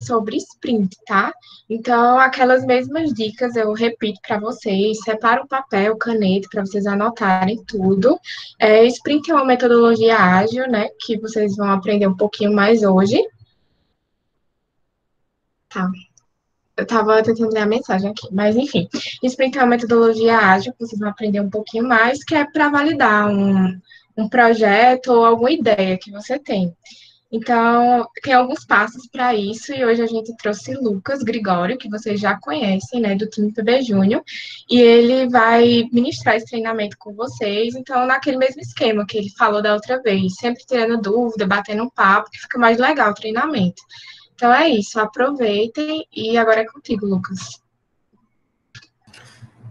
sobre sprint, tá? Então, aquelas mesmas dicas eu repito para vocês. Separa o papel, caneta, para vocês anotarem tudo. Sprint é uma metodologia ágil, né? Que vocês vão aprender um pouquinho mais hoje. Tá. Eu estava tentando ler a mensagem aqui, mas enfim. Sprint é uma metodologia ágil que vocês vão aprender um pouquinho mais, que é para validar um projeto ou alguma ideia que você tem. Então, tem alguns passos para isso, e hoje a gente trouxe Lucas Gregório, que vocês já conhecem, né, do time PB Júnior, e ele vai ministrar esse treinamento com vocês, então, naquele mesmo esquema que ele falou da outra vez, sempre tirando dúvida, batendo um papo, que fica mais legal o treinamento. Então é isso, aproveitem, e agora é contigo, Lucas.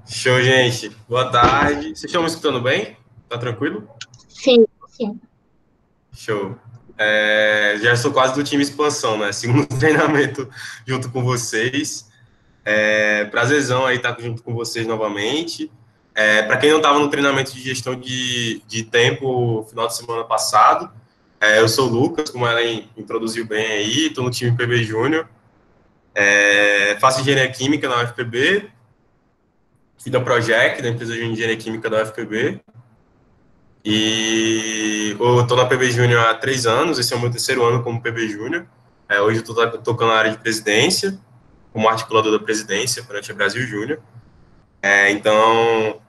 Show, gente. Boa tarde. Vocês estão me escutando bem? Tá tranquilo? Sim, sim. Show. Já sou quase do time expansão, né? Segundo treinamento junto com vocês. Prazerzão aí estar junto com vocês novamente. Para quem não estava no treinamento de gestão de tempo final de semana passado, eu sou o Lucas, como ela introduziu bem aí, estou no time PB Júnior. Faço engenharia química na UFPB, fui da Project, da empresa de engenharia química da UFPB. E eu estou na PB Júnior há 3 anos, esse é o meu terceiro ano como PB Júnior. Hoje eu estou tocando na área de presidência, como articulador da presidência perante a Brasil Júnior. Então,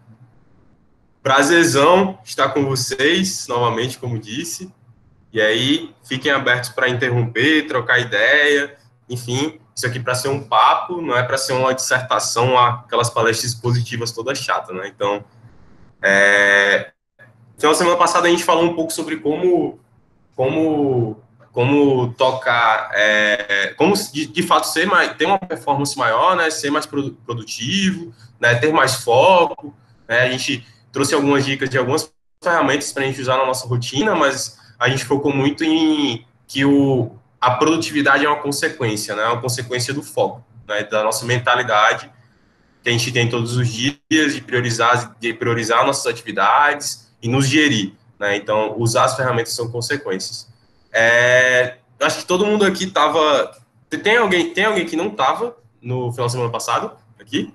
prazerzão estar com vocês novamente, como disse. E aí, fiquem abertos para interromper, trocar ideia, enfim, isso aqui para ser um papo, não é para ser uma dissertação, aquelas palestras expositivas todas chatas, né? Então, então, semana passada a gente falou um pouco sobre como tocar, como de fato ter uma performance maior, né, ser mais produtivo, né, ter mais foco, né, a gente trouxe algumas dicas de algumas ferramentas para a gente usar na nossa rotina, mas a gente focou muito em que a produtividade é uma consequência, né, uma consequência do foco, né, da nossa mentalidade que a gente tem todos os dias de priorizar nossas atividades e nos gerir, né? Então, usar as ferramentas são consequências. Acho que todo mundo aqui estava... Tem alguém que não estava no final de semana passado aqui?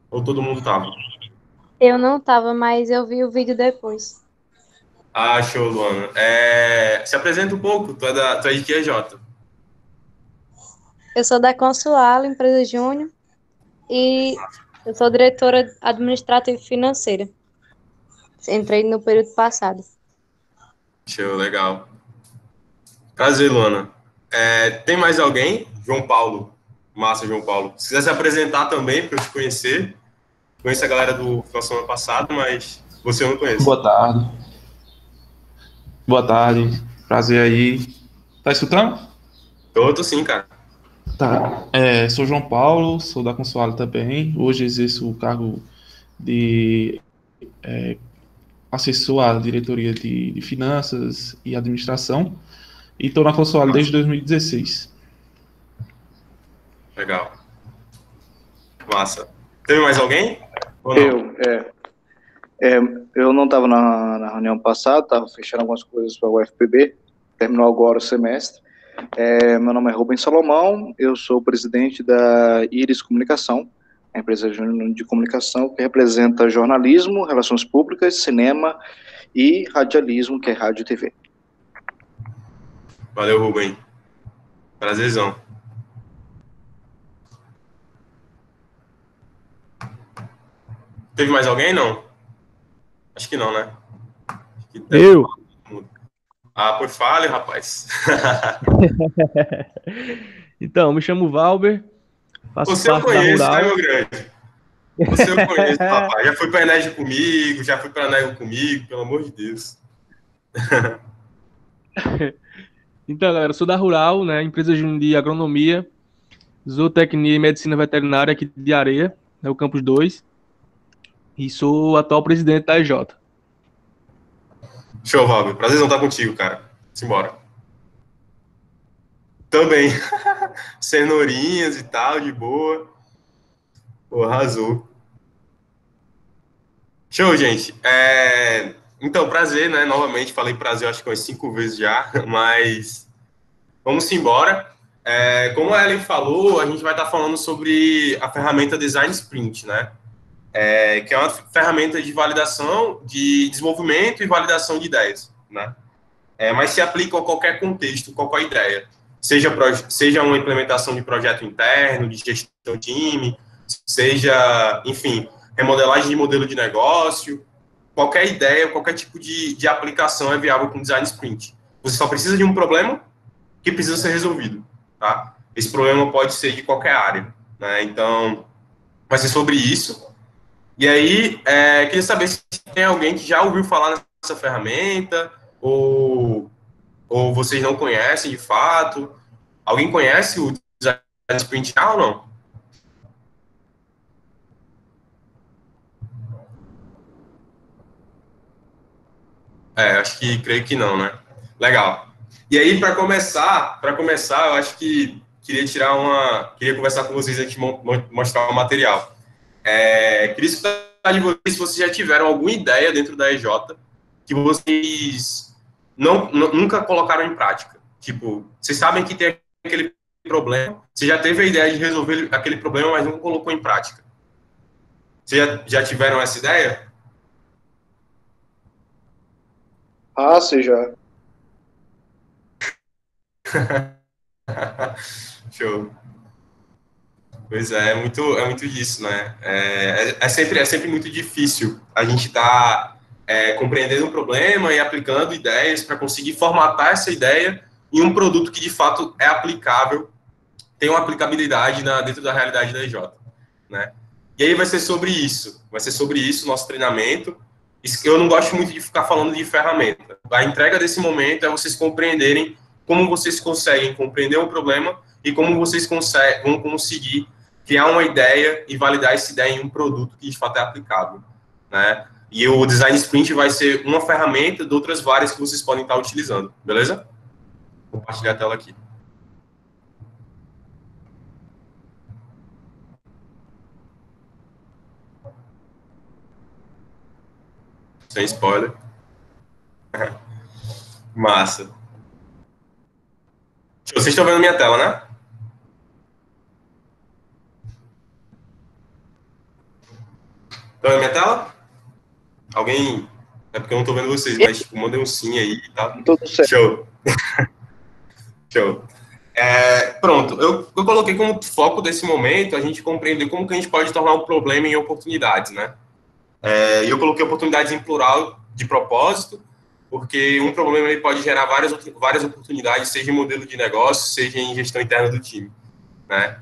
Ou todo mundo estava? Eu não tava, mas eu vi o vídeo depois. Ah, show, Luana. Se apresenta um pouco, tu é de QJ. Eu sou da Consuelo, empresa Júnior, e eu sou diretora administrativa e financeira. Entrei no período passado. Show, legal. Prazer, Luana. Tem mais alguém? João Paulo. Massa, João Paulo. Se quiser se apresentar também, para eu te conhecer. Conheço a galera do final de semana passado, mas você eu não conheço. Boa tarde. Boa tarde. Prazer aí. Tá escutando? Tô sim, cara. Tá. Sou João Paulo, sou da Consoalo também. Hoje exerço o cargo de assessor à diretoria de finanças e administração. E estou na Consoalo desde 2016. Legal. Massa. Teve mais alguém? Ou não? Eu não estava na reunião passada, estava fechando algumas coisas para o UFPB, terminou agora o semestre. Meu nome é Rubens Salomão, eu sou presidente da Iris Comunicação, a empresa de comunicação que representa jornalismo, relações públicas, cinema e radialismo, que é rádio e TV. Valeu, Rubem. Prazerzão. Teve mais alguém, não? Acho que não, né? Eu? Pois fale, rapaz. Então, me chamo Valber. Você eu conheço, né, meu grande? Você eu conheço, rapaz. Já foi para a Enege comigo, já foi para a Nego comigo, pelo amor de Deus. Então, galera, eu sou da Rural, né? Empresa de agronomia, zootecnia e medicina veterinária aqui de Areia, né, o Campus 2. E sou o atual presidente da EJ. Show, Valber. Prazerzão estar contigo, cara. Simbora. Também. Cenourinhas e tal, de boa. Pô, arrasou. Show, gente. Então, prazer, né? Novamente, falei prazer, acho que umas 5 vezes já, mas vamos embora. Como a Ellen falou, a gente vai estar falando sobre a ferramenta Design Sprint, né? Que é uma ferramenta de validação, de desenvolvimento e validação de ideias, né? Mas se aplica a qualquer contexto, qualquer ideia. Seja uma implementação de projeto interno, de gestão de time, seja, enfim, remodelagem de modelo de negócio, qualquer ideia, qualquer tipo de aplicação é viável com Design Sprint. Você só precisa de um problema que precisa ser resolvido, tá? Esse problema pode ser de qualquer área, né? Então, vai ser sobre isso. E aí, queria saber se tem alguém que já ouviu falar nessa ferramenta, ou vocês não conhecem de fato. Alguém conhece o Design Sprint já ou não? Creio que não, né? Legal. E aí, para começar, eu acho que queria conversar com vocês antes de mostrar o material. Queria escutar de vocês se vocês já tiveram alguma ideia dentro da EJ que vocês nunca colocaram em prática. Tipo, vocês sabem que tem aquele problema, você já teve a ideia de resolver aquele problema, mas nunca colocou em prática. Vocês já tiveram essa ideia? Ah, sim, já. Show. Pois é muito disso, né? É sempre muito difícil a gente estar compreendendo um problema e aplicando ideias para conseguir formatar essa ideia em um produto que, de fato, é aplicável, tem uma aplicabilidade dentro da realidade da EJ, né? E aí vai ser sobre isso o nosso treinamento. Eu não gosto muito de ficar falando de ferramenta. A entrega desse momento é vocês compreenderem como vocês conseguem compreender o problema e como vocês vão conseguir criar uma ideia e validar essa ideia em um produto que, de fato, é aplicável, né? E o Design Sprint vai ser uma ferramenta de outras várias que vocês podem estar utilizando, beleza? Vou compartilhar a tela aqui. Sem spoiler. Massa. Vocês estão vendo minha tela, né? Estão vendo minha tela? Alguém... É porque eu não estou vendo vocês, mas tipo, mandem um sim aí, tá? Tudo certo. Show. Show. Pronto, eu coloquei como foco desse momento a gente compreender como que a gente pode tornar um problema em oportunidades, né? E eu coloquei oportunidades em plural de propósito, porque um problema ele pode gerar várias oportunidades, seja em modelo de negócio, seja em gestão interna do time, né?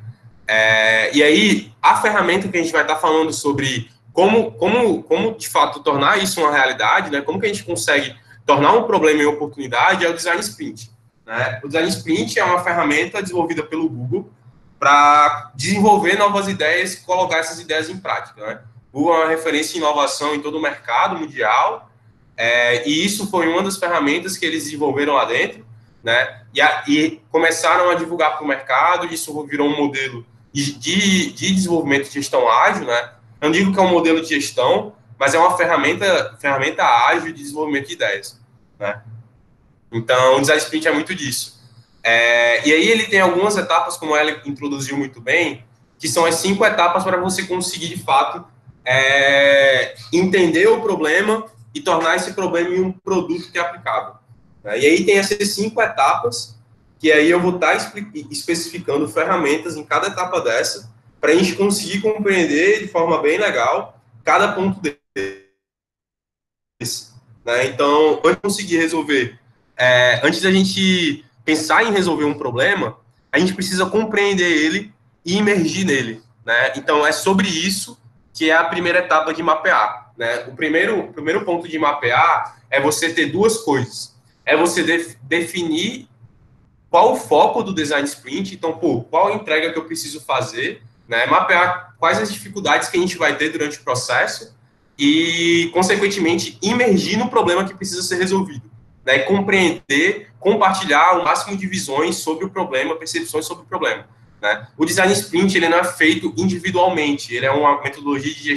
E aí, a ferramenta que a gente vai estar falando sobre como de fato tornar isso uma realidade, né? Como que a gente consegue tornar um problema em oportunidade é o Design Sprint, né? O Design Sprint é uma ferramenta desenvolvida pelo Google para desenvolver novas ideias e colocar essas ideias em prática, né? O Google é uma referência em inovação em todo o mercado mundial, e isso foi uma das ferramentas que eles desenvolveram lá dentro, né? E começaram a divulgar para o mercado, e isso virou um modelo de desenvolvimento de gestão ágil, né? Não digo que é um modelo de gestão, mas é uma ferramenta ágil de desenvolvimento de ideias, né? Então, o Design Sprint é muito disso. E aí ele tem algumas etapas, como ela introduziu muito bem, que são as 5 etapas para você conseguir, de fato, entender o problema e tornar esse problema em um produto que é aplicável, né? E aí tem essas 5 etapas, que aí eu vou estar especificando ferramentas em cada etapa dessa, para a gente conseguir compreender de forma bem legal cada ponto desse, né? Então, antes de conseguir resolver, antes da gente pensar em resolver um problema, a gente precisa compreender ele e imergir nele, né? Então, é sobre isso que é a primeira etapa de mapear, né? O primeiro ponto de mapear é você ter 2 coisas. É você definir qual o foco do Design Sprint, então, qual a entrega que eu preciso fazer, né? Mapear quais as dificuldades que a gente vai ter durante o processo e, consequentemente, imergir no problema que precisa ser resolvido, né? Compreender, compartilhar o máximo de visões sobre o problema, percepções sobre o problema, né? O Design Sprint ele não é feito individualmente, ele é uma metodologia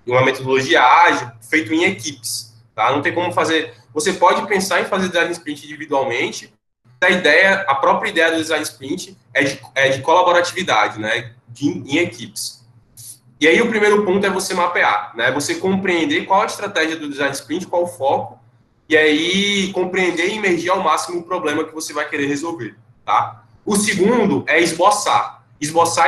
uma metodologia ágil feito em equipes, tá? Não tem como fazer... Você pode pensar em fazer design sprint individualmente. A própria ideia do design sprint é de colaboratividade, né? Em equipes. E aí o primeiro ponto é você mapear, né? Você compreender qual a estratégia do design sprint, qual o foco, e aí compreender e imergir ao máximo o problema que você vai querer resolver, tá? O segundo é esboçar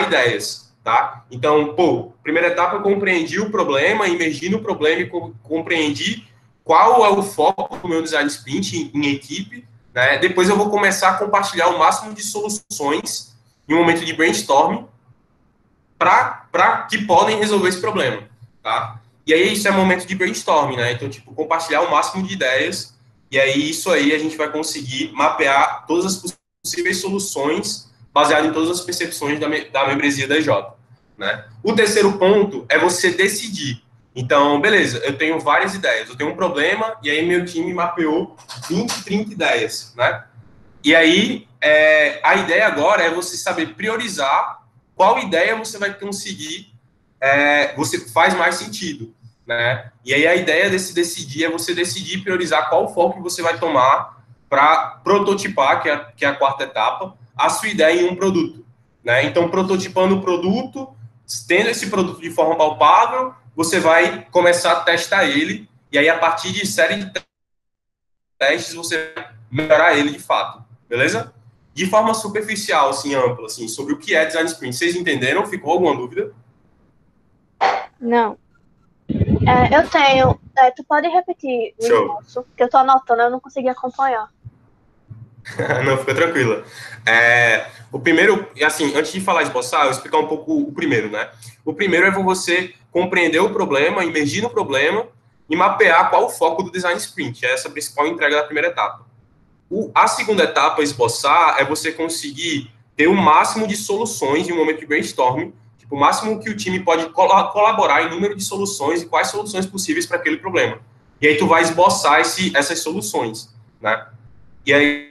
ideias, tá? Então, primeira etapa eu compreendi o problema, imergi no problema e compreendi qual é o foco do meu design sprint em equipe, né? Depois eu vou começar a compartilhar o máximo de soluções em um momento de brainstorming para que podem resolver esse problema, tá? E aí isso é momento de brainstorming, né? Então, tipo, compartilhar o máximo de ideias, e aí isso aí a gente vai conseguir mapear todas as possíveis soluções baseado em todas as percepções da membresia da EJ, né? O terceiro ponto é você decidir. Então, beleza, eu tenho várias ideias, eu tenho um problema, e aí meu time mapeou 20, 30 ideias, né? E aí, a ideia agora é você saber priorizar qual ideia você vai conseguir, você faz mais sentido, né? E aí a ideia desse decidir é você decidir priorizar qual foco que você vai tomar para prototipar, que é a quarta etapa, a sua ideia em um produto, né? Então, prototipando o produto, tendo esse produto de forma palpável, você vai começar a testar ele, e aí a partir de série de testes, você vai melhorar ele de fato, beleza? De forma superficial, assim, ampla, assim, sobre o que é design sprint. Vocês entenderam? Ficou alguma dúvida? Não. Eu tenho. Tu pode repetir o Show. esboço, que eu tô anotando, eu não consegui acompanhar. Não, fica tranquila. O primeiro, assim, antes de falar esboçar, eu vou explicar um pouco o primeiro, né? O primeiro é você compreender o problema, imergir no problema e mapear qual o foco do design sprint. É essa a principal entrega da primeira etapa. A segunda etapa, esboçar, é você conseguir ter o máximo de soluções em um momento de brainstorming, tipo, o máximo que o time pode colaborar em número de soluções e quais soluções possíveis para aquele problema. E aí tu vai esboçar essas soluções, né? E aí,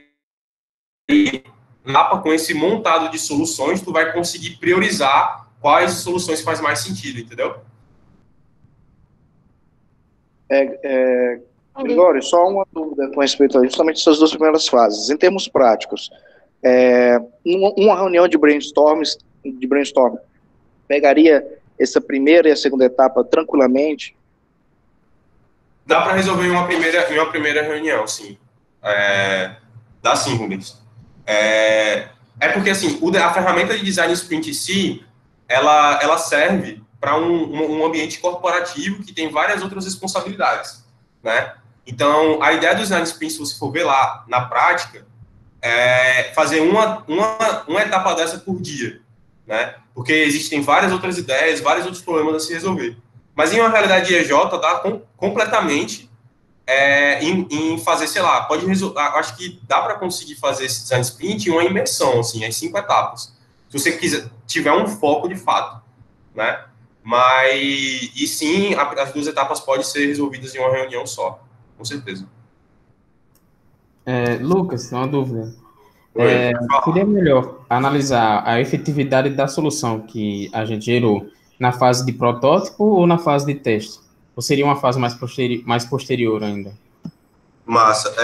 mapa com esse montado de soluções, tu vai conseguir priorizar quais soluções faz mais sentido, entendeu? Gregório, só uma dúvida com respeito a justamente essas duas primeiras fases. Em termos práticos, uma reunião de brainstorm pegaria essa primeira e a segunda etapa tranquilamente? Dá para resolver em uma primeira reunião, sim. Dá sim, Rubens. Porque, assim, a ferramenta de design sprint em si, ela serve para um ambiente corporativo que tem várias outras responsabilidades, né? Então, a ideia do design sprint, se você for ver lá na prática, é fazer uma etapa dessa por dia, né? Porque existem várias outras ideias, vários outros problemas a se resolver. Mas em uma realidade de EJ, dá completamente em fazer, sei lá, acho que dá para conseguir fazer esse design sprint em uma imersão, assim, em 5 etapas. Se você tiver um foco de fato, né? E sim, as 2 etapas podem ser resolvidas em uma reunião só, com certeza. Lucas, uma dúvida. Oi, Seria melhor analisar a efetividade da solução que a gente gerou na fase de protótipo ou na fase de teste? Ou seria uma fase mais posterior ainda? Massa.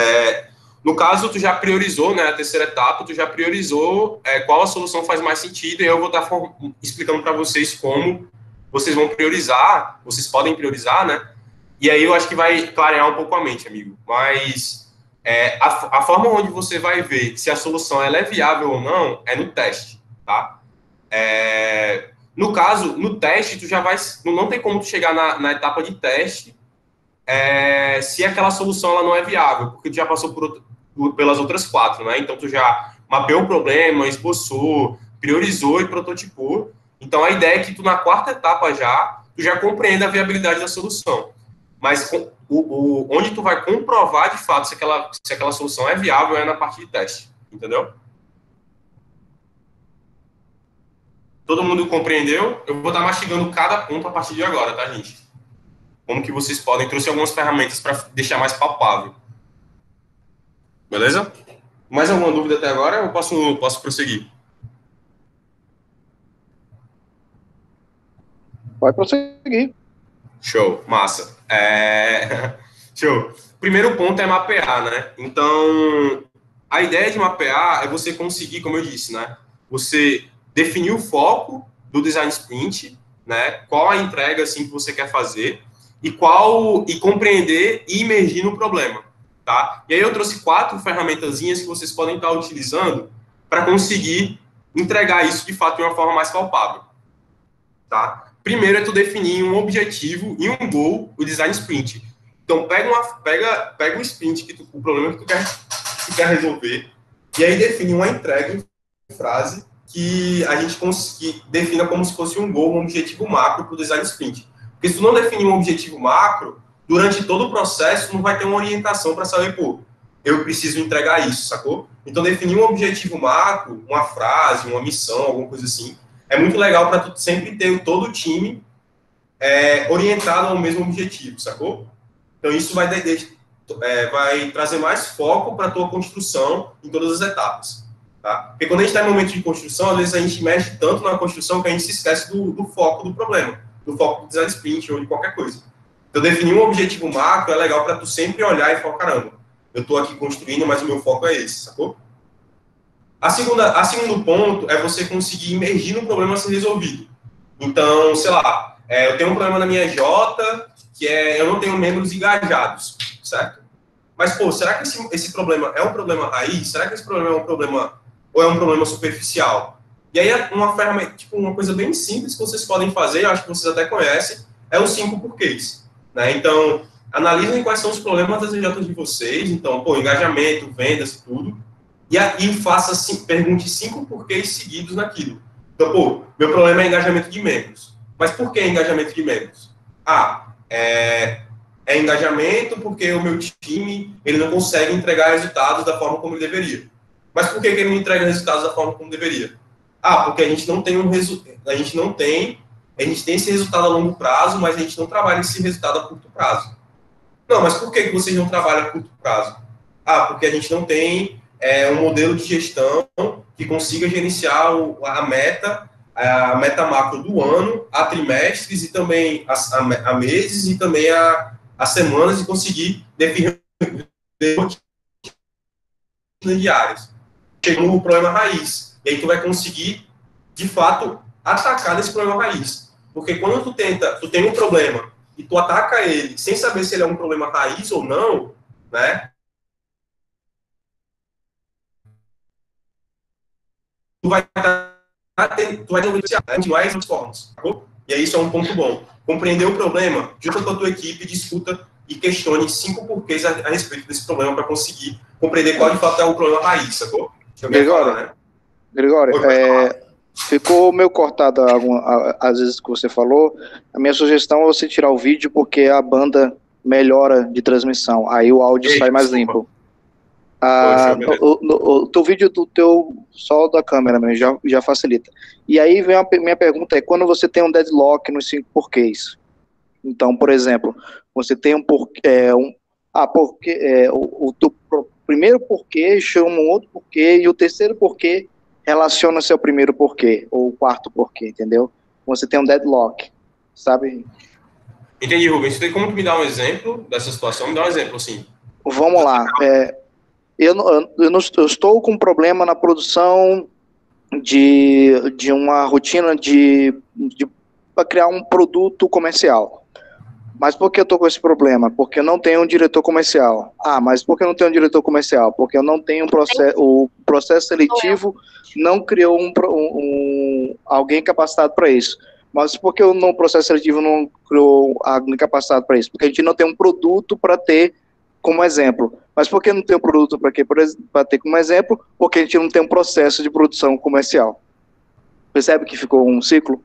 No caso, tu já priorizou, né, a terceira etapa, tu já priorizou qual a solução faz mais sentido, e eu vou estar explicando para vocês como vocês vão priorizar, vocês podem priorizar, né, e aí eu acho que vai clarear um pouco a mente, amigo. Mas a forma onde você vai ver se a solução ela é viável ou não é no teste, tá? No caso, no teste, tu já vai... Não tem como tu chegar na etapa de teste se aquela solução ela não é viável, porque tu já passou pelas outras 4, né? Então, tu já mapeou o problema, esboçou, priorizou e prototipou. Então, a ideia é que tu, na quarta etapa tu já compreenda a viabilidade da solução. Mas onde tu vai comprovar, de fato, se aquela solução é viável é na parte de teste, entendeu? Todo mundo compreendeu? Eu vou estar mastigando cada ponto a partir de agora, tá, gente? Como que vocês podem... Trouxe algumas ferramentas para deixar mais palpável. Beleza? Mais alguma dúvida até agora? Eu posso prosseguir? Pode prosseguir. Show, massa. Show. Primeiro ponto é mapear, né? Então, a ideia de mapear é você conseguir, como eu disse, né? Você definir o foco do design sprint, né? Qual a entrega assim que você quer fazer e compreender e imergir no problema, tá? E aí eu trouxe 4 ferramentazinhas que vocês podem estar utilizando para conseguir entregar isso de fato de uma forma mais palpável, tá? Primeiro é tu definir um objetivo e um goal do design sprint. Então pega o sprint o problema que tu quer resolver e aí define uma entrega em frase que a gente que defina como se fosse um goal, um objetivo macro para o design sprint. Porque se tu não definir um objetivo macro, durante todo o processo não vai ter uma orientação para saber, pô, eu preciso entregar isso, sacou? Então definir um objetivo macro, uma frase, uma missão, alguma coisa assim, é muito legal para tu sempre ter todo o time orientado ao mesmo objetivo, sacou? Então isso vai trazer mais foco para a tua construção em todas as etapas. Tá? Porque quando a gente está em momento de construção, às vezes a gente mexe tanto na construção que a gente se esquece do foco do problema, do foco do design sprint ou de qualquer coisa. Então definir um objetivo macro é legal para tu sempre olhar e falar, caramba, eu estou aqui construindo, mas o meu foco é esse, sacou? A segundo ponto é você conseguir imergir no problema a ser resolvido. Então, sei lá, eu tenho um problema na minha J, que eu não tenho membros engajados, certo? Mas, pô, será que esse problema é um problema raiz? Será que esse problema é um problema ou é um problema superficial? E aí, uma ferramenta, tipo, uma coisa bem simples que vocês podem fazer, eu acho que vocês até conhecem, é os 5 porquês, né? Então, analisem quais são os problemas das EJs de vocês, então, pô, engajamento, vendas, tudo, e pergunte 5 porquês seguidos naquilo. Então, pô, meu problema é engajamento de membros. Mas por que engajamento de membros? É engajamento porque o meu time ele não consegue entregar resultados da forma como ele deveria. Mas por que ele não entrega resultados da forma como deveria? Porque a gente não tem a gente tem esse resultado a longo prazo, mas a gente não trabalha esse resultado a curto prazo. Não, mas por que vocês não trabalham a curto prazo? Porque a gente não tem um modelo de gestão que consiga gerenciar a meta macro do ano, a trimestres e também a meses e também a semanas e conseguir definir rotinas diárias. Chegou no problema raiz. E aí tu vai conseguir, de fato, atacar nesse problema raiz. Porque quando tu tem um problema e tu ataca ele sem saber se ele é um problema raiz ou não, né? Tu vai continuar as formas. E aí isso é um ponto bom. Compreender o problema, junto com a tua equipe, discuta e questione 5 porquês a respeito desse problema para conseguir compreender qual de fato é o problema raiz, sacou? Gregório, ficou meio cortado às vezes que você falou. A minha sugestão é você tirar o vídeo porque a banda melhora de transmissão. Aí o áudio sai mais limpo. O teu vídeo do teu só da câmera mesmo, já facilita. E aí vem minha pergunta quando você tem um deadlock nos 5 porquês. Então, por exemplo, você tem um porquê, o primeiro porquê chama um outro porquê e o terceiro porquê relaciona-se ao primeiro porquê ou o quarto porquê, entendeu? Você tem um deadlock, sabe? Entendi, Rubens. Você tem como me dar um exemplo dessa situação? Me dá um exemplo, assim. Vamos lá. Eu estou com um problema na produção de uma rotina para criar um produto comercial. Mas por que eu estou com esse problema? Porque eu não tenho um diretor comercial. Mas por que eu não tenho um diretor comercial? Porque eu não tenho o processo seletivo não criou alguém capacitado para isso. Mas por que no processo seletivo não criou alguém capacitado para isso? Porque a gente não tem um produto para ter como exemplo. Mas por que não tem um produto para ter como exemplo? Porque a gente não tem um processo de produção comercial. Percebe que ficou um ciclo?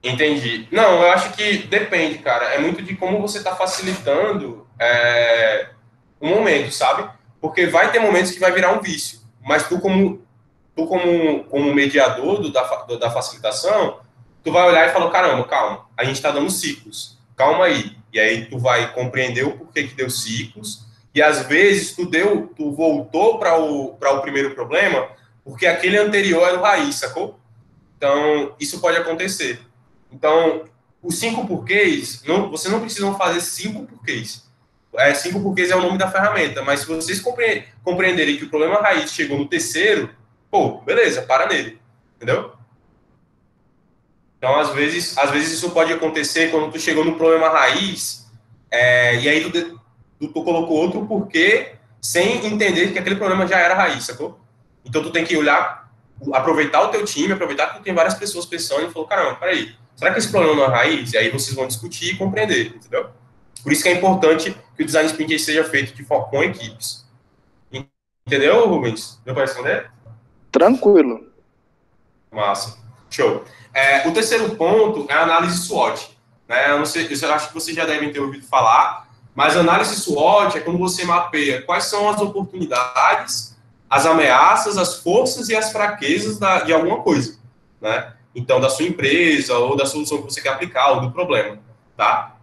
Entendi. Não, eu acho que depende, cara. É muito de como você está facilitando o momento, sabe? Porque vai ter momentos que vai virar um vício. Mas tu como mediador da facilitação, tu vai olhar e falar, caramba, calma, a gente está dando ciclos. Calma aí. E aí tu vai compreender o porquê que deu ciclos. E às vezes tu voltou para o primeiro problema porque aquele anterior era o raiz, sacou? Então, isso pode acontecer. Então, os 5 porquês, você não precisa fazer 5 porquês. 5 porquês é o nome da ferramenta, mas se vocês compreenderem que o problema raiz chegou no terceiro, pô, beleza, para nele, entendeu? Então, às vezes isso pode acontecer quando tu chegou no problema raiz, e aí tu colocou outro porquê sem entender que aquele problema já era raiz, sacou? Então, tu tem que olhar, aproveitar o teu time, aproveitar que tu tem várias pessoas pensando e falou, caramba, peraí, será que esse problema não é raiz? E aí vocês vão discutir e compreender, entendeu? Por isso que é importante que o design sprint seja feito com equipes. Entendeu, Rubens? Deu para responder? Tranquilo. Massa. Show. O terceiro ponto é a análise SWOT. Né? Eu acho que vocês já devem ter ouvido falar, mas a análise SWOT é quando você mapeia quais são as oportunidades, as ameaças, as forças e as fraquezas de alguma coisa. Né? Então, da sua empresa, ou da solução que você quer aplicar, ou do problema. Tá?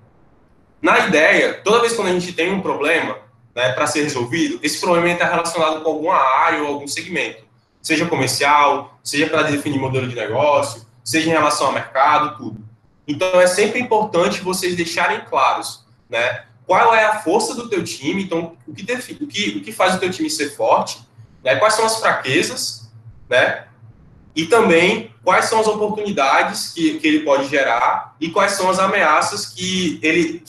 Na ideia, toda vez que a gente tem um problema, né, para ser resolvido, esse problema está relacionado com alguma área ou algum segmento. Seja comercial, seja para definir modelo de negócio, seja em relação ao mercado, tudo. Então, é sempre importante vocês deixarem claros, né, qual é a força do teu time, então, o que faz o teu time ser forte, né, quais são as fraquezas, né, e também quais são as oportunidades que ele pode gerar e quais são as ameaças que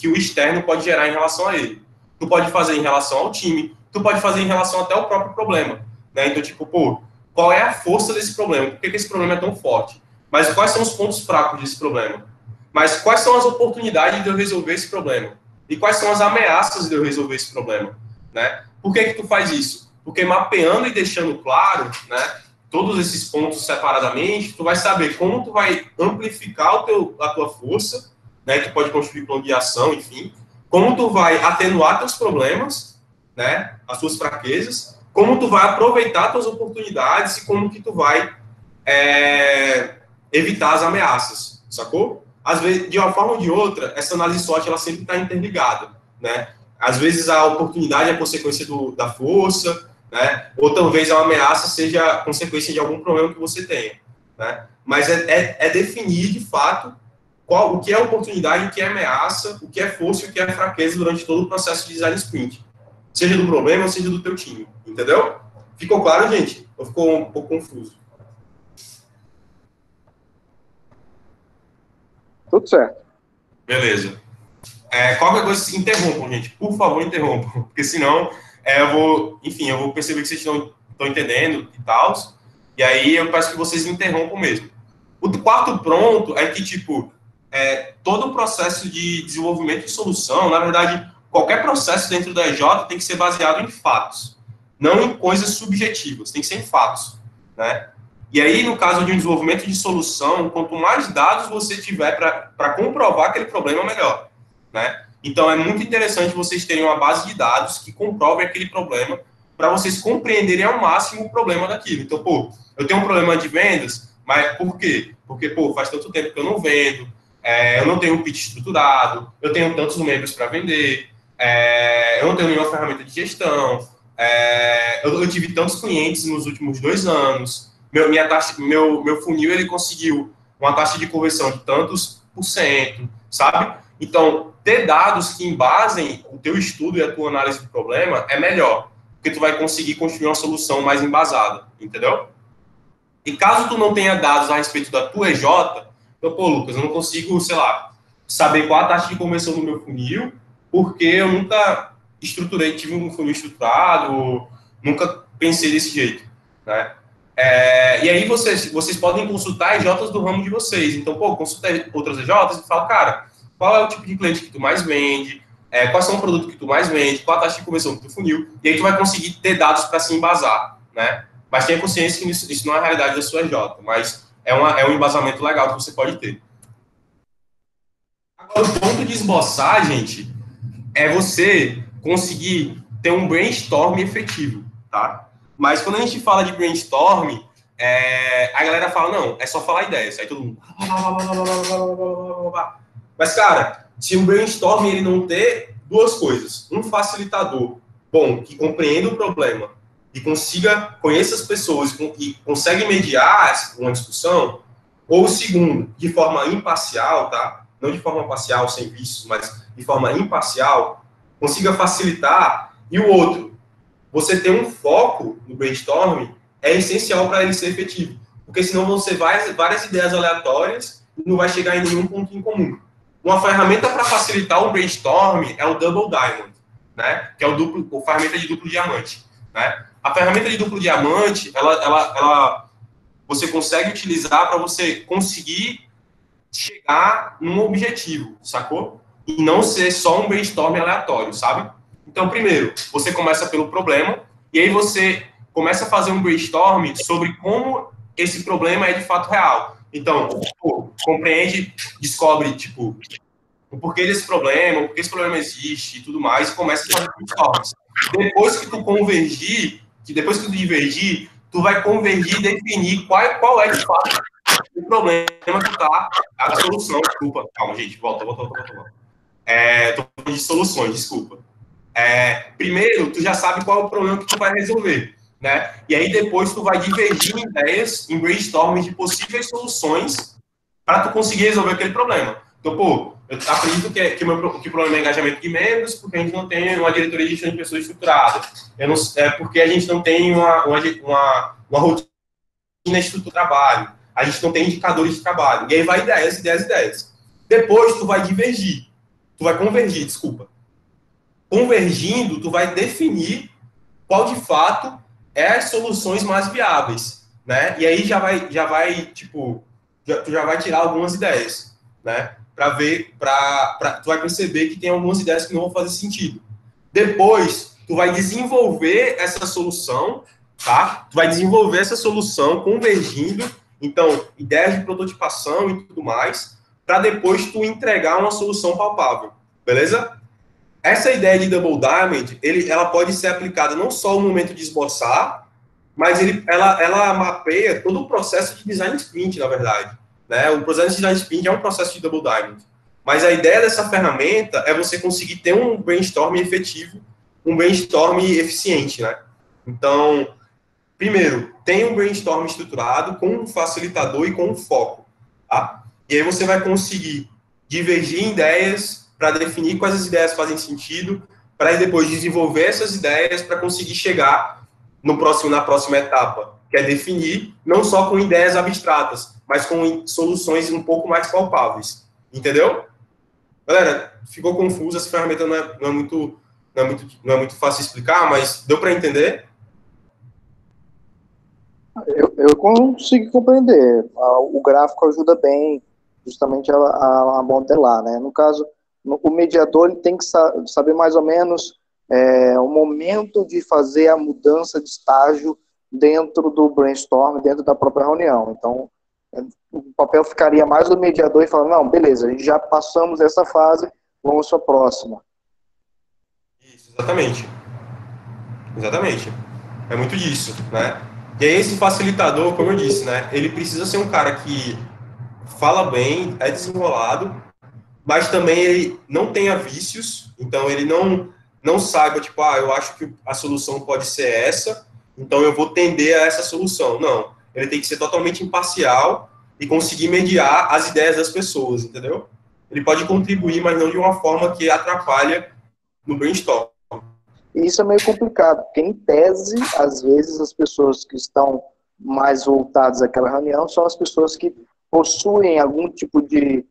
o externo pode gerar em relação a ele. Tu pode fazer em relação ao time, tu pode fazer em relação até ao próprio problema. Né? Então, tipo, pô, qual é a força desse problema? Por que esse problema é tão forte? Mas quais são os pontos fracos desse problema? Mas quais são as oportunidades de eu resolver esse problema? E quais são as ameaças de eu resolver esse problema? Né? Por que tu faz isso? Porque mapeando e deixando claro, né, todos esses pontos separadamente, tu vai saber como tu vai amplificar a tua força, né, que pode construir plano de ação, enfim, como tu vai atenuar teus problemas, né, as tuas fraquezas, como tu vai aproveitar tuas oportunidades e como que tu vai evitar as ameaças, sacou? Às vezes, de uma forma ou de outra, essa análise SWOT, ela sempre está interligada, né? Às vezes a oportunidade é consequência da força, né? Ou talvez a ameaça seja consequência de algum problema que você tenha, né? Mas é definir, de fato, o que é oportunidade, o que é ameaça, o que é força e o que é fraqueza durante todo o processo de design sprint. Seja do problema, ou seja do teu time. Entendeu? Ficou claro, gente? Ou ficou um pouco confuso? Tudo certo. Beleza. Qualquer coisa, interrompam, gente. Por favor, interrompam. Porque senão, eu vou perceber que vocês estão entendendo e tal. E aí eu peço que vocês interrompam mesmo. O quarto ponto é que, tipo, todo o processo de desenvolvimento de solução, na verdade, qualquer processo dentro da EJ tem que ser baseado em fatos, não em coisas subjetivas, tem que ser em fatos, né? E aí, no caso de um desenvolvimento de solução, quanto mais dados você tiver para comprovar aquele problema, melhor, né? Então, é muito interessante vocês terem uma base de dados que comprove aquele problema para vocês compreenderem ao máximo o problema daquilo. Então, pô, eu tenho um problema de vendas, mas por quê? Porque, pô, faz tanto tempo que eu não vendo, eu não tenho um pitch estruturado, eu tenho tantos membros para vender, eu não tenho nenhuma ferramenta de gestão, eu tive tantos clientes nos últimos 2 anos, meu funil, ele conseguiu uma taxa de conversão de tantos %, sabe? Então, ter dados que embasem o teu estudo e a tua análise do problema é melhor, porque tu vai conseguir construir uma solução mais embasada, entendeu? E caso tu não tenha dados a respeito da tua EJ, então, pô, Lucas, eu não consigo, sei lá, saber qual a taxa de conversão do meu funil, porque eu nunca tive um funil estruturado, nunca pensei desse jeito, né? E aí vocês podem consultar EJs do ramo de vocês. Então, pô, consulta outras EJs e fala, cara, qual é o tipo de cliente que tu mais vende, quais são os produtos que tu mais vende, qual a taxa de conversão do teu funil, e aí tu vai conseguir ter dados para se embasar, né? Mas tenha consciência que isso não é a realidade da sua EJ, mas é um embasamento legal que você pode ter. Agora, o ponto de esboçar, gente, é você conseguir ter um brainstorm efetivo, tá? Mas quando a gente fala de brainstorm, a galera fala, não, é só falar ideias. Aí todo mundo... Mas, cara, se o brainstorm ele não ter 2 coisas, um facilitador bom, que compreenda o problema e conheça as pessoas e consegue mediar uma discussão, ou o segundo, de forma imparcial, tá? não de forma parcial, sem vícios, mas de forma imparcial, consiga facilitar. E o outro, você ter um foco no brainstorming é essencial para ele ser efetivo, porque senão você vai várias ideias aleatórias e não vai chegar em nenhum ponto em comum. Uma ferramenta para facilitar o brainstorming é o Double Diamond, né? Que é a ferramenta de duplo diamante, né? A ferramenta de duplo diamante, você consegue utilizar para você conseguir chegar num objetivo, sacou? E não ser só um brainstorming aleatório, sabe? Então, primeiro, você começa pelo problema, e aí você começa a fazer um brainstorming sobre como esse problema é de fato real. Então, compreende, descobre, tipo, o porquê desse problema, o porquê esse problema existe e tudo mais, e começa a fazer brainstorming. Depois que tu divergir, tu vai convergir e definir qual é de fato o problema que tá, a solução, desculpa. Calma, gente, volta. Tô falando de soluções, desculpa. Primeiro, tu já sabe qual é o problema que tu vai resolver, né? E aí depois tu vai divergir em ideias, em brainstorming de possíveis soluções para tu conseguir resolver aquele problema. Então, eu acredito que o problema é engajamento de membros, porque a gente não tem uma diretoria de gestão de pessoas estruturada. Porque a gente não tem uma rotina estrutura de trabalho. A gente não tem indicadores de trabalho. E aí vai ideias. Depois tu vai convergir, desculpa. Convergindo, tu vai definir qual de fato é as soluções mais viáveis, né? E aí tu já vai tirar algumas ideias, né? Tu vai perceber que tem algumas ideias que não vão fazer sentido. Depois, tu vai desenvolver essa solução, tá? Tu vai desenvolver essa solução convergindo, então, ideias de prototipação e tudo mais, para depois tu entregar uma solução palpável, beleza? Essa ideia de Double Diamond, ela pode ser aplicada não só no momento de esboçar, mas ela mapeia todo o processo de design sprint, na verdade. Né? O processo de design sprint é um processo de Double Diamond. Mas a ideia dessa ferramenta é você conseguir ter um brainstorming efetivo, um brainstorming eficiente, né? Então, primeiro, tem um brainstorming estruturado com um facilitador e com um foco, tá? E aí você vai conseguir divergir em ideias para definir quais as ideias fazem sentido, para depois desenvolver essas ideias para conseguir chegar na próxima etapa, que é definir não só com ideias abstratas, mas com soluções um pouco mais palpáveis. Entendeu? Galera, ficou confuso, essa ferramenta não é muito fácil de explicar, mas deu para entender? Eu consigo compreender. O gráfico ajuda bem justamente a modelar, né? No caso, o mediador ele tem que saber mais ou menos o momento de fazer a mudança de estágio dentro do brainstorm, dentro da própria reunião. Então, o papel ficaria mais do mediador e falar, não, beleza, já passamos essa fase, vamos para a próxima. Isso, exatamente. É muito disso, né? E aí esse facilitador, como eu disse, né, ele precisa ser um cara que fala bem, é desenrolado, mas também ele não tenha vícios, então ele não saiba, tipo, eu acho que a solução pode ser essa, então eu vou tender a essa solução. Não, ele tem que ser totalmente imparcial e conseguir mediar as ideias das pessoas, entendeu? Ele pode contribuir, mas não de uma forma que atrapalha no brainstorm. E isso é meio complicado, porque em tese, às vezes, as pessoas que estão mais voltadas àquela reunião são as pessoas que possuem algum tipo de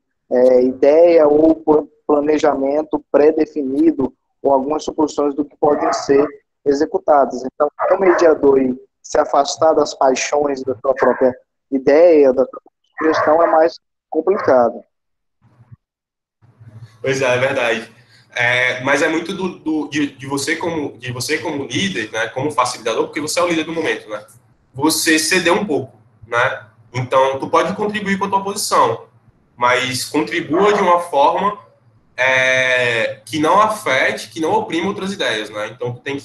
ideia ou planejamento pré-definido ou algumas suposições do que podem ser executadas. Então, o mediador se afastar das paixões da sua própria ideia, da sua sugestão, é mais complicado. Pois é verdade. Mas é muito de você como líder, né, como facilitador, porque você é o líder do momento, né? Você ceder um pouco, né? Então, tu pode contribuir com a tua posição, mas contribua de uma forma que não afete, que não oprima outras ideias, né? Então, tu tem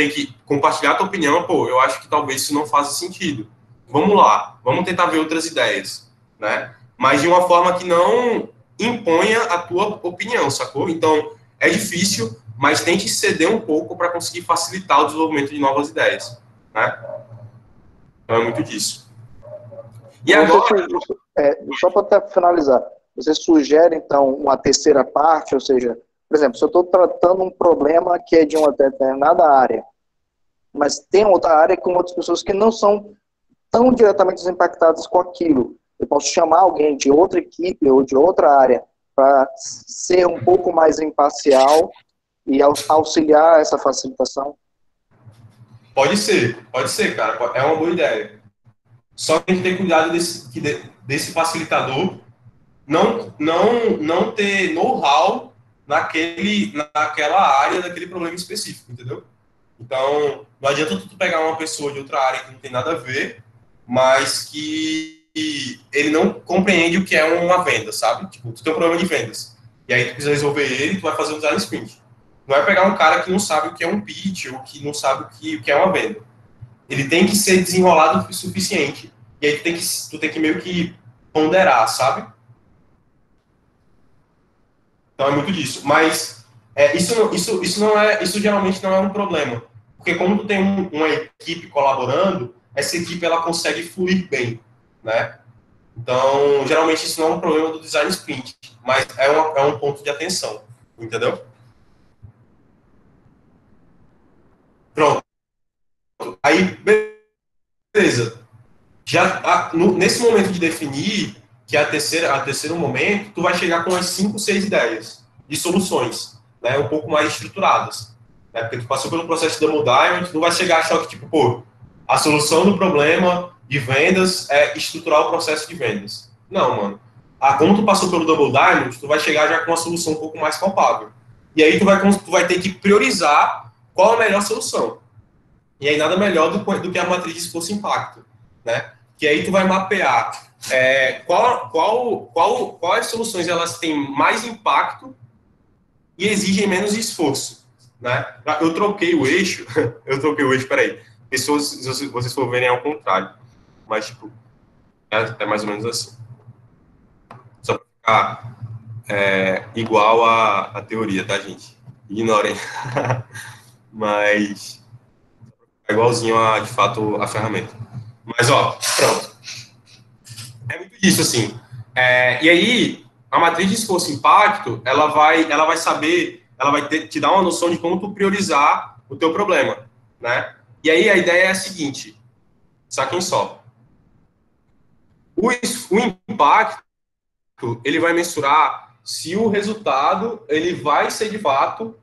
que compartilhar a tua opinião. Eu acho que talvez isso não faça sentido. Vamos lá, vamos tentar ver outras ideias, né? Mas de uma forma que não imponha a tua opinião, sacou? Então, é difícil, mas tente ceder um pouco para conseguir facilitar o desenvolvimento de novas ideias, né? Então, é muito disso. E agora... Só para finalizar, você sugere, então, uma terceira parte, ou seja, por exemplo, se eu estou tratando um problema que é de uma determinada área, mas tem outra área com outras pessoas que não são tão diretamente impactadas com aquilo, eu posso chamar alguém de outra equipe ou de outra área para ser um pouco mais imparcial e auxiliar essa facilitação? Pode ser, cara. É uma boa ideia. Só que tem que ter cuidado desse facilitador não ter know-how naquela área, daquele problema específico, entendeu? Então, não adianta tu pegar uma pessoa de outra área que não tem nada a ver, mas que ele não compreende o que é uma venda, sabe? Tipo, tu tem um problema de vendas, e aí tu precisa resolver ele, tu vai fazer um design sprint. Não é pegar um cara que não sabe o que é um pitch, ou que não sabe o que é uma venda. Ele tem que ser desenrolado o suficiente, e aí tu tem que meio que ponderar, sabe? Então é muito disso. Mas isso geralmente não é um problema. Porque como tu tem uma equipe colaborando, essa equipe ela consegue fluir bem, né? Então, geralmente isso não é um problema do design sprint, mas é um ponto de atenção, entendeu? Pronto. Aí, beleza. Nesse momento de definir, que é a terceiro momento, tu vai chegar com umas 5, 6 ideias de soluções, né, um pouco mais estruturadas. Né, porque tu passou pelo processo de Double Diamond, tu não vai chegar a achar que, tipo, pô, a solução do problema de vendas é estruturar o processo de vendas. Não, mano. Como tu passou pelo Double Diamond, tu vai chegar já com uma solução um pouco mais palpável. E aí tu vai ter que priorizar qual a melhor solução. E aí nada melhor do que a matriz de esforço e impacto, né? Que aí tu vai mapear quais soluções elas têm mais impacto e exigem menos esforço, né? Eu troquei o eixo, peraí. Pessoas, se vocês for verem, é ao contrário. Mas, tipo, é mais ou menos assim. Só para ficar igual à teoria, tá, gente? Ignorem. Mas é igualzinho de fato, a ferramenta. Mas, ó, pronto. É muito disso, assim. E aí, a matriz de esforço e impacto, ela vai te dar uma noção de como tu priorizar o teu problema, né? E aí, a ideia é a seguinte, saquem só. O impacto, ele vai mensurar se o resultado, ele vai ser de fato,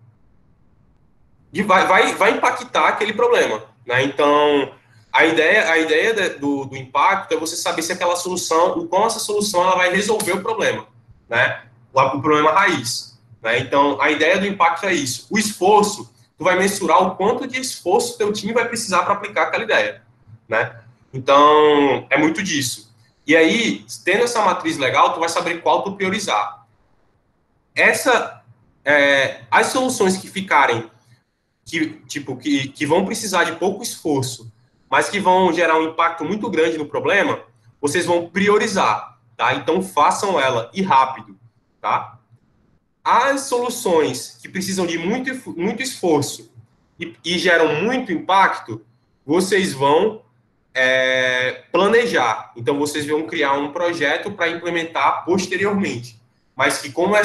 vai impactar aquele problema, né? Então, a ideia do impacto é você saber se aquela solução, como essa solução ela vai resolver o problema, né? O problema raiz, né? Então, a ideia do impacto é isso. O esforço, tu vai mensurar o quanto de esforço teu time vai precisar para aplicar aquela ideia, né? Então, é muito disso. E aí, tendo essa matriz legal, tu vai saber qual tu priorizar. As soluções que ficarem, que vão precisar de pouco esforço, mas que vão gerar um impacto muito grande no problema, vocês vão priorizar, tá? Então, façam ela e rápido, tá? As soluções que precisam de muito esforço e geram muito impacto, vocês vão planejar. Então, vocês vão criar um projeto para implementar posteriormente. Mas que, como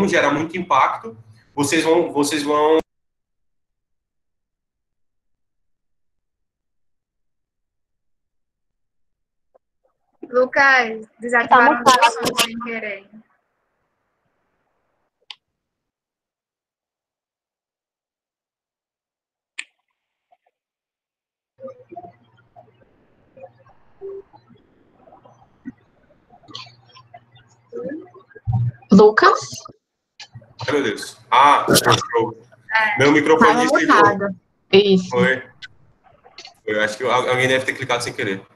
gera muito impacto, vocês vão Lucas, desativaram o som sem querer. Lucas? Ai, meu Deus. Meu microfone desligou. Isso. Foi. Eu acho que alguém deve ter clicado sem querer.